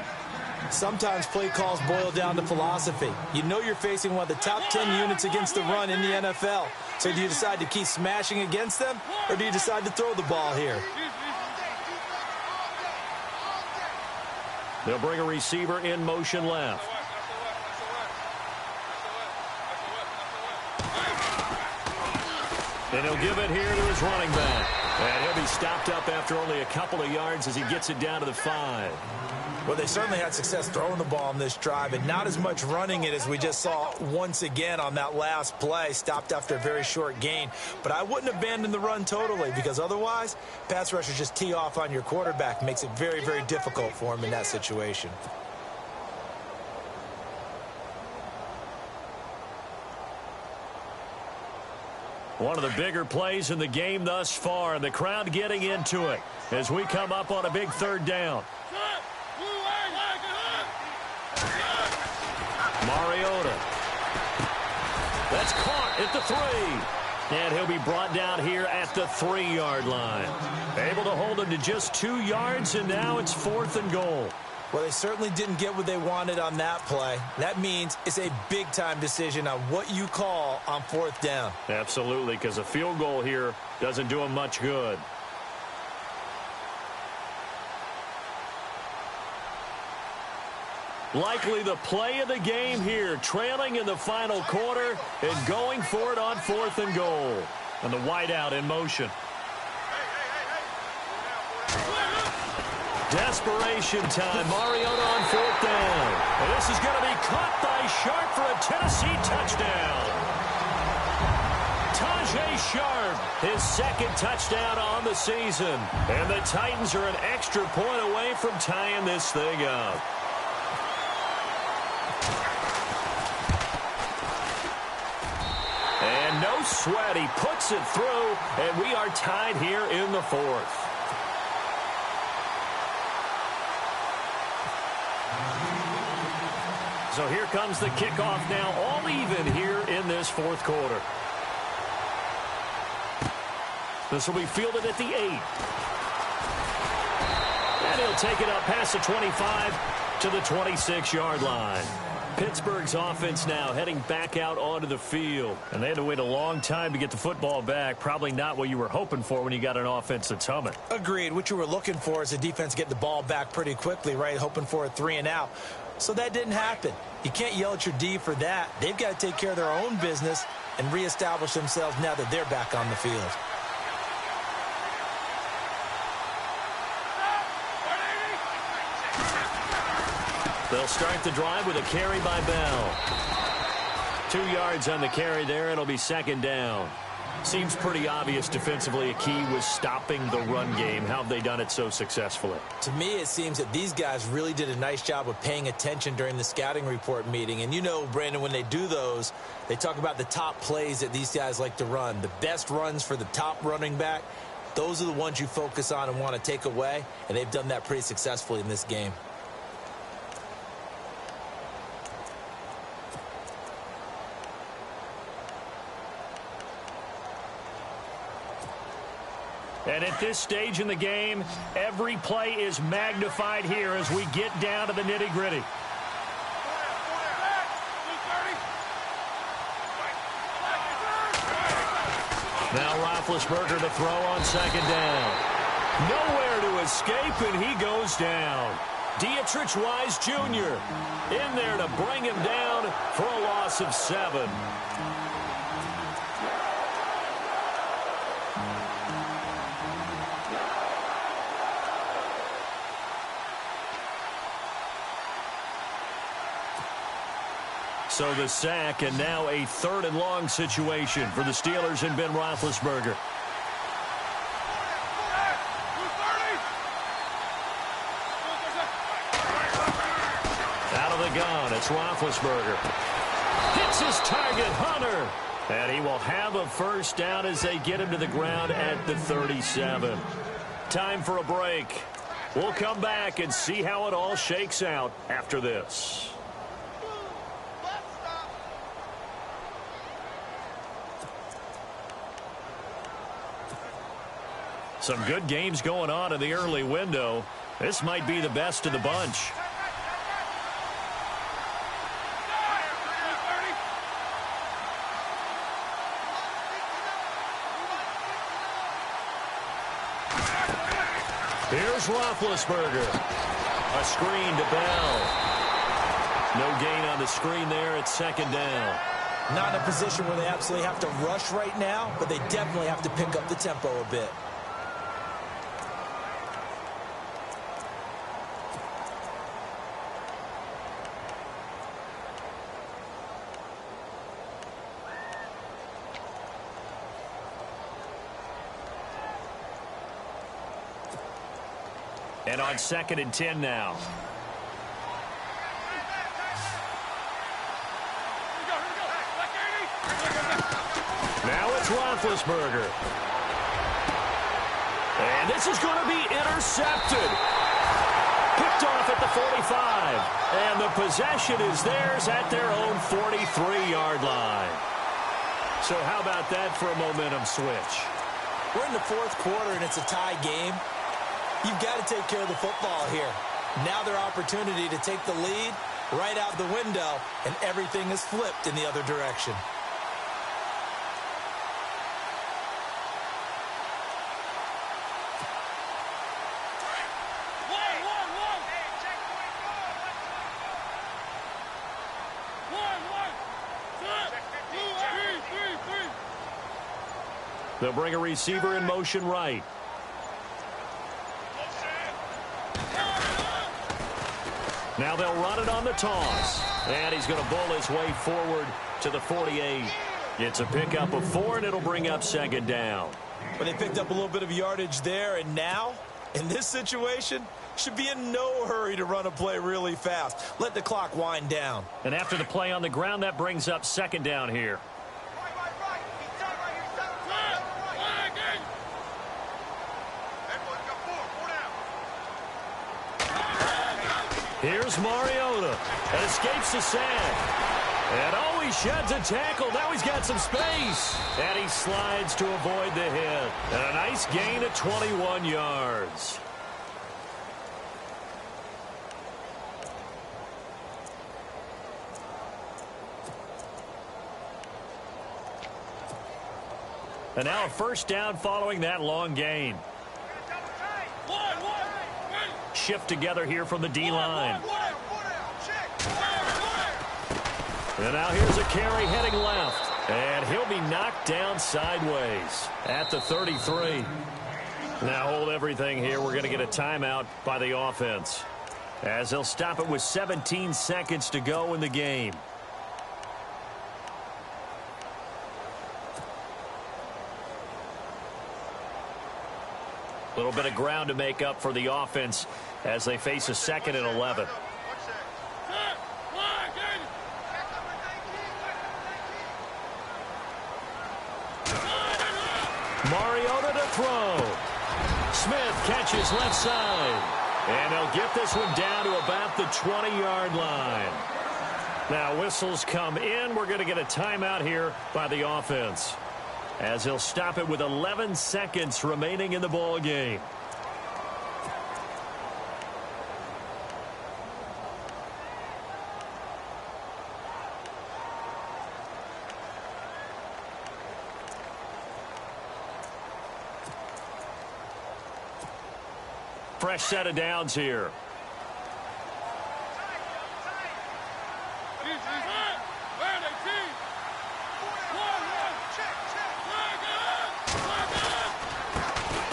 Sometimes play calls boil down to philosophy. You know you're facing one of the top 10 units against the run in the NFL. So do you decide to keep smashing against them, or do you decide to throw the ball here? They'll bring a receiver in motion left. And he'll give it here to his running back. And he'll be stopped up after only a couple of yards as he gets it down to the 5. Well, they certainly had success throwing the ball on this drive, and not as much running it as we just saw once again on that last play. Stopped after a very short gain. But I wouldn't abandon the run totally, because otherwise, pass rushers just tee off on your quarterback. Makes it very, very difficult for him in that situation. One of the bigger plays in the game thus far, and the crowd getting into it as we come up on a big 3rd down. Mariota. That's caught at the 3. And he'll be brought down here at the 3-yard line. Able to hold him to just 2 yards, and now it's 4th and goal. Well, they certainly didn't get what they wanted on that play. That means it's a big-time decision on what you call on 4th down. Absolutely, because a field goal here doesn't do him much good. Likely the play of the game here, trailing in the final quarter and going for it on 4th and goal. And the wideout in motion. Desperation time. Mariota on 4th down. And this is going to be caught by Sharp for a Tennessee touchdown. Tajay Sharp, his 2nd touchdown on the season. And the Titans are an extra point away from tying this thing up. And no sweat, he puts it through, and we are tied here in the 4th. So here comes the kickoff now, all even here in this 4th quarter. This will be fielded at the 8. And he'll take it up past the 25 to the 26-yard line. Pittsburgh's offense now heading back out onto the field. And they had to wait a long time to get the football back. Probably not what you were hoping for when you got an offense that's humming. Agreed. What you were looking for is the defense getting the ball back pretty quickly, right? Hoping for a 3-and-out. So that didn't happen. You can't yell at your D for that. They've got to take care of their own business and reestablish themselves now that they're back on the field. They'll start the drive with a carry by Bell. 2 yards on the carry there. It'll be 2nd down. Seems pretty obvious defensively a key was stopping the run game. How have they done it so successfully? To me, it seems that these guys really did a nice job of paying attention during the scouting report meeting. And you know, Brandon, when they do those, they talk about the top plays that these guys like to run. The best runs for the top running back, those are the ones you focus on and want to take away. And they've done that pretty successfully in this game. And at this stage in the game, every play is magnified here as we get down to the nitty-gritty. Now Roethlisberger to throw on 2nd down. Nowhere to escape, and he goes down. Dietrich Wise Jr. in there to bring him down for a loss of 7. So the sack, and now a 3rd and long situation for the Steelers and Ben Roethlisberger. Out of the gun, it's Roethlisberger. Hits his target, Hunter. And he will have a 1st down as they get him to the ground at the 37. Time for a break. We'll come back and see how it all shakes out after this. Some good games going on in the early window. This might be the best of the bunch. Here's Roethlisberger. A screen to Bell. No gain on the screen there. It's second down. Not in a position where they absolutely have to rush right now, but they definitely have to pick up the tempo a bit. And on 2nd and 10 now. Now it's Roethlisberger. And this is going to be intercepted. Picked off at the 45. And the possession is theirs at their own 43-yard line. So how about that for a momentum switch? We're in the 4th quarter, and it's a tie game. You've got to take care of the football here. Now their opportunity to take the lead right out the window, and everything is flipped in the other direction. They'll bring a receiver in motion right. Now they'll run it on the toss. And he's going to bowl his way forward to the 48. It's a pickup of 4, and it'll bring up second down. But they picked up a little bit of yardage there, and now, in this situation, should be in no hurry to run a play really fast. Let the clock wind down. And after the play on the ground, that brings up second down here. Here's Mariota. And escapes the sack. And he sheds a tackle. Now he's got some space. And he slides to avoid the hit. And a nice gain of 21 yards. And now a first down following that long gain. Shift together here from the D-line. And now here's a carry heading left. And he'll be knocked down sideways at the 33. Now hold everything here. We're going to get a timeout by the offense, as they'll stop it with 17 seconds to go in the game. A little bit of ground to make up for the offense as they face a 2nd and 11. Mariota to throw. Smith catches left side. And they'll get this one down to about the 20-yard line. Now whistles come in. We're going to get a timeout here by the offense, as he'll stop it with 11 seconds remaining in the ball game. Fresh set of downs here.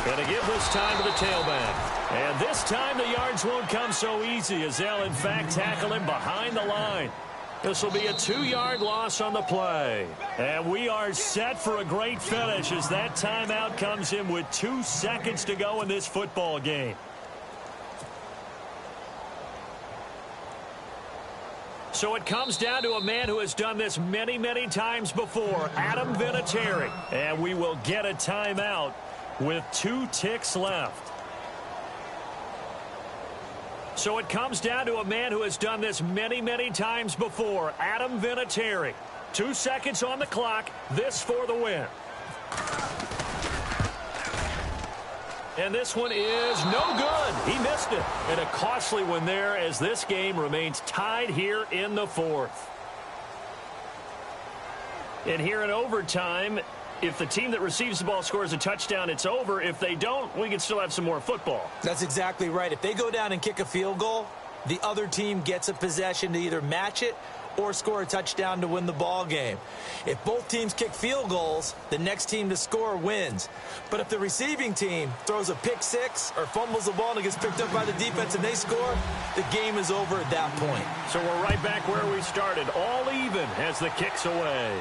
Going to give this time to the tailback. And this time the yards won't come so easy, as they'll in fact tackle him behind the line. This will be a 2-yard loss on the play. And we are set for a great finish as that timeout comes in with 2 seconds to go in this football game. So it comes down to a man who has done this many, many times before, Adam Vinatieri. And we will get a timeout with 2 ticks left. So it comes down to a man who has done this many, many times before, Adam Vinatieri. 2 seconds on the clock. This for the win. And this one is no good. He missed it. And a costly one there as this game remains tied here in the fourth. And here in overtime, if the team that receives the ball scores a touchdown, it's over. If they don't, we can still have some more football. That's exactly right. If they go down and kick a field goal, the other team gets a possession to either match it or score a touchdown to win the ball game. If both teams kick field goals, the next team to score wins. But if the receiving team throws a pick six or fumbles the ball and it gets picked up by the defense and they score, the game is over at that point. So we're right back where we started, all even as the kick's away.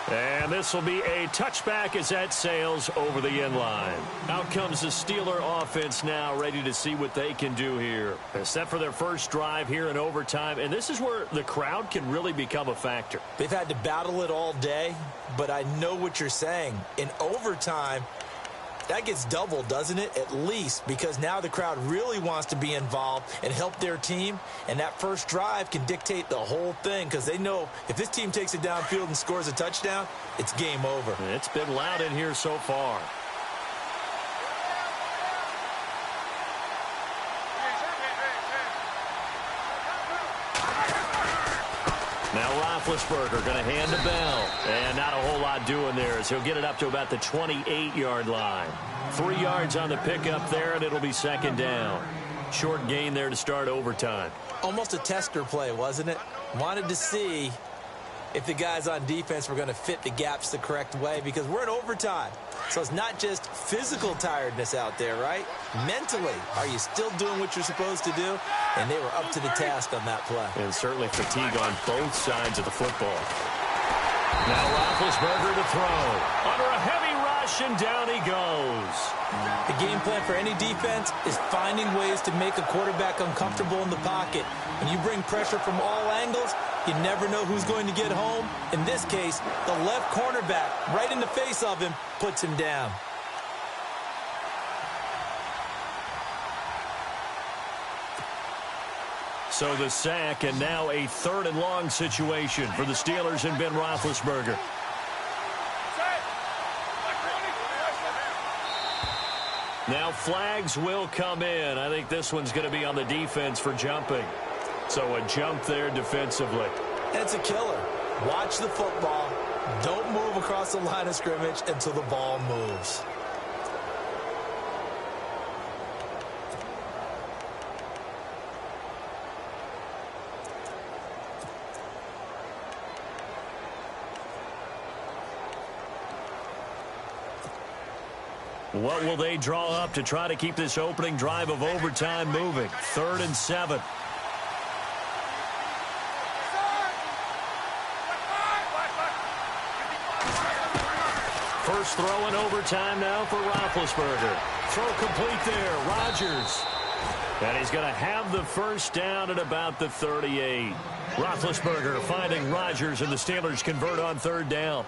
And this will be a touchback as that sails over the end line. Out comes the Steeler offense now, ready to see what they can do here. They're set for their first drive here in overtime, and this is where the crowd can really become a factor. They've had to battle it all day, but I know what you're saying. In overtime, that gets doubled, doesn't it? At least, because now the crowd really wants to be involved and help their team, and that first drive can dictate the whole thing because they know if this team takes it downfield and scores a touchdown, it's game over. It's been loud in here so far. Now Roethlisberger going to hand the bell. And not a whole lot doing there as he'll get it up to about the 28-yard line. 3 yards on the pickup there, and it'll be second down. Short gain there to start overtime. Almost a tester play, wasn't it? Wanted to see if the guys on defense were going to fit the gaps the correct way because we're in overtime. So it's not just physical tiredness out there, right? Mentally, are you still doing what you're supposed to do? And they were up to the task on that play. And certainly fatigue on both sides of the football. Now Roethlisberger to throw. Under a heavy rush, and down he goes. The game plan for any defense is finding ways to make a quarterback uncomfortable in the pocket. When you bring pressure from all angles, you never know who's going to get home. In this case, the left cornerback, right in the face of him, puts him down. So the sack, and now a 3rd and long situation for the Steelers and Ben Roethlisberger. Now flags will come in. I think this one's going to be on the defense for jumping. So a jump there defensively. It's a killer. Watch the football. Don't move across the line of scrimmage until the ball moves. What will they draw up to try to keep this opening drive of overtime moving? 3rd and 7. First throw in overtime now for Roethlisberger. Throw complete there. Rodgers. And he's going to have the first down at about the 38. Roethlisberger finding Rodgers, and the Steelers convert on 3rd down.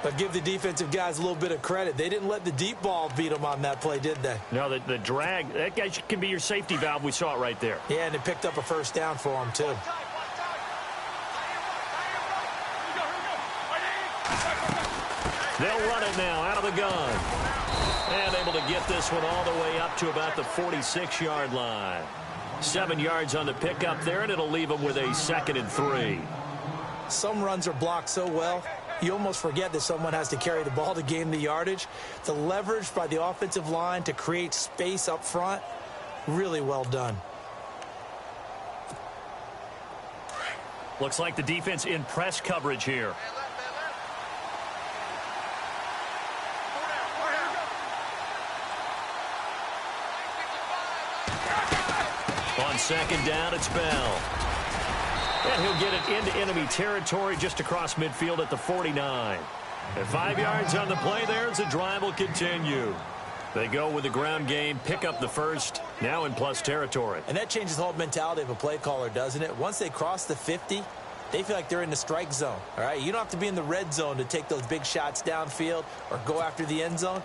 But give the defensive guys a little bit of credit. They didn't let the deep ball beat them on that play, did they? No, the drag, that guy can be your safety valve. We saw it right there. Yeah, and it picked up a first down for him, too. They'll run it now out of the gun. And able to get this one all the way up to about the 46-yard line. 7 yards on the pickup there, and it'll leave them with a 2nd and 3. Some runs are blocked so well, you almost forget that someone has to carry the ball to gain the yardage. The leverage by the offensive line to create space up front, really well done. Looks like the defense in press coverage here. On 2nd down, it's Bell. And he'll get it into enemy territory just across midfield at the 49. And 5 yards on the play there as the drive will continue. They go with the ground game, pick up the first, now in plus territory. And that changes the whole mentality of a play caller, doesn't it? Once they cross the 50, they feel like they're in the strike zone. All right, you don't have to be in the red zone to take those big shots downfield or go after the end zone.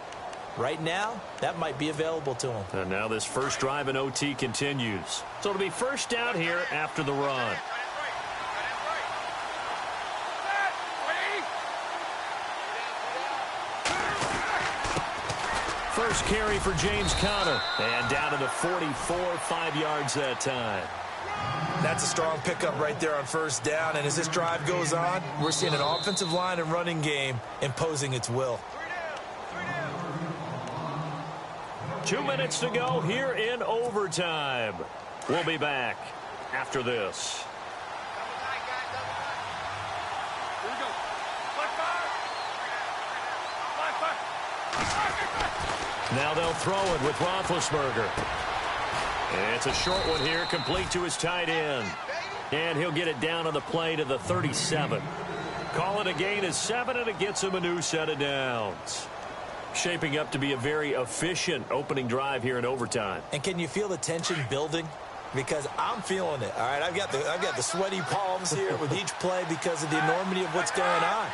Right now, that might be available to them. And now this first drive in OT continues. So it'll be first down here after the run. First carry for James Conner. And down to the 44, 5 yards that time. That's a strong pickup right there on first down. And as this drive goes on, we're seeing an offensive line and running game imposing its will. 2 minutes to go here in overtime. We'll be back after this. Now they'll throw it with Roethlisberger. It's a short one here, complete to his tight end. And he'll get it down on the play to the 37. Call it a gain of 7, and it gets him a new set of downs. Shaping up to be a very efficient opening drive here in overtime. And can you feel the tension building? Because I'm feeling it. All right, I've got the sweaty palms here with each play because of the enormity of what's going on.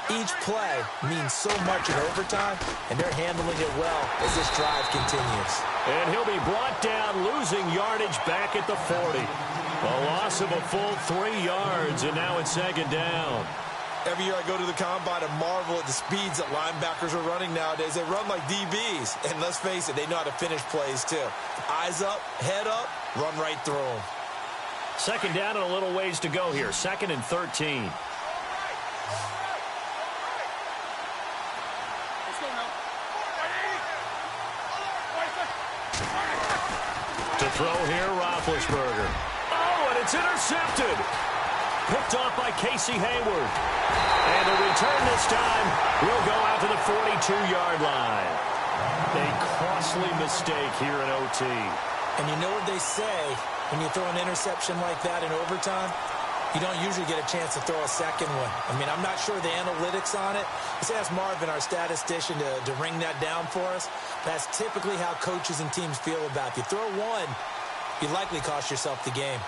Each play means so much in overtime, and they're handling it well as this drive continues. And he'll be brought down, losing yardage back at the 40. A loss of a full 3 yards, and now it's second down. Every year I go to the combine and marvel at the speeds that linebackers are running nowadays. They run like DBs, and let's face it, they know how to finish plays too. Eyes up, head up, run right through them. Second down and a little ways to go here. 2nd and 13. To throw here, Roethlisberger. Oh, and it's intercepted. Picked off by Casey Hayward. And the return this time will go out to the 42-yard line. A costly mistake here in OT. And you know what they say, when you throw an interception like that in overtime, you don't usually get a chance to throw a second one. I mean, I'm not sure the analytics on it. Let's ask Marvin, our statistician, to ring that down for us. That's typically how coaches and teams feel about it. If you throw one, you likely cost yourself the game.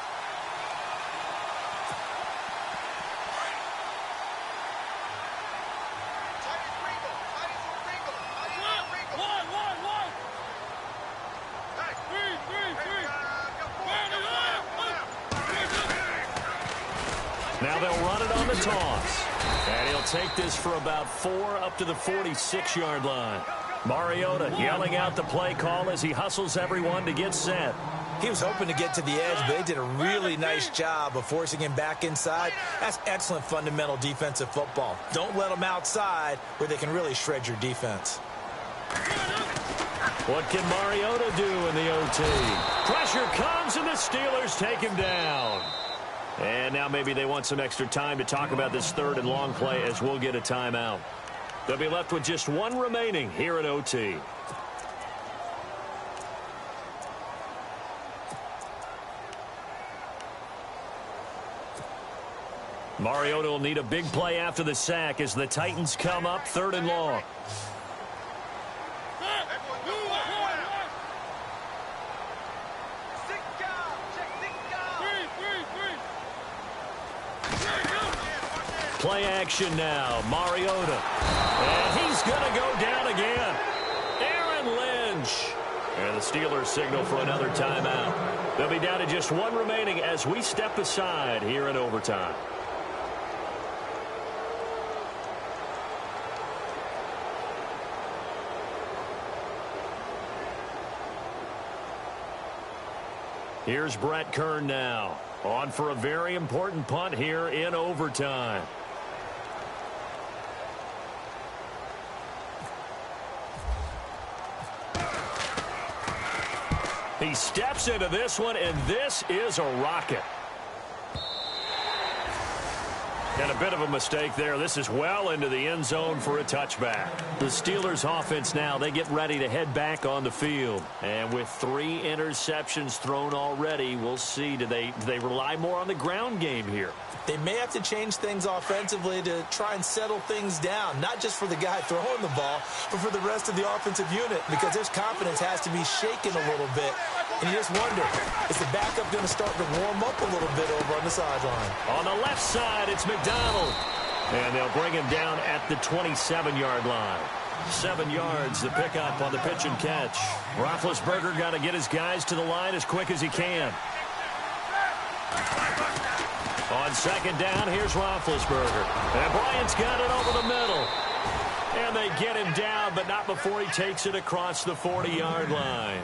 Now they'll run it on the toss. And he'll take this for about 4 up to the 46-yard line. Mariota yelling out the play call as he hustles everyone to get set. He was hoping to get to the edge, but they did a really nice job of forcing him back inside. That's excellent fundamental defensive football. Don't let them outside where they can really shred your defense. What can Mariota do in the OT? Pressure comes, and the Steelers take him down. And now maybe they want some extra time to talk about this 3rd and long play as we'll get a timeout. They'll be left with just 1 remaining here at OT. Mariota will need a big play after the sack as the Titans come up 3rd and long. Play action now. Mariota. And he's going to go down again. Aaron Lynch. And the Steelers signal for another timeout. They'll be down to just 1 remaining as we step aside here in overtime. Here's Brett Kern now. On for a very important punt here in overtime. He steps into this one, and this is a rocket. And a bit of a mistake there. This is well into the end zone for a touchback. The Steelers offense now, they get ready to head back on the field. And with 3 interceptions thrown already, we'll see. Do they rely more on the ground game here? They may have to change things offensively to try and settle things down, not just for the guy throwing the ball, but for the rest of the offensive unit, because their confidence has to be shaken a little bit. And you just wonder, is the backup going to start to warm up a little bit over on the sideline? On the left side, it's McDonald. And they'll bring him down at the 27-yard line. 7 yards, the pickup on the pitch and catch. Roethlisberger got to get his guys to the line as quick as he can. On second down, here's Roethlisberger. And Bryant's got it over the middle. And they get him down, but not before he takes it across the 40-yard line.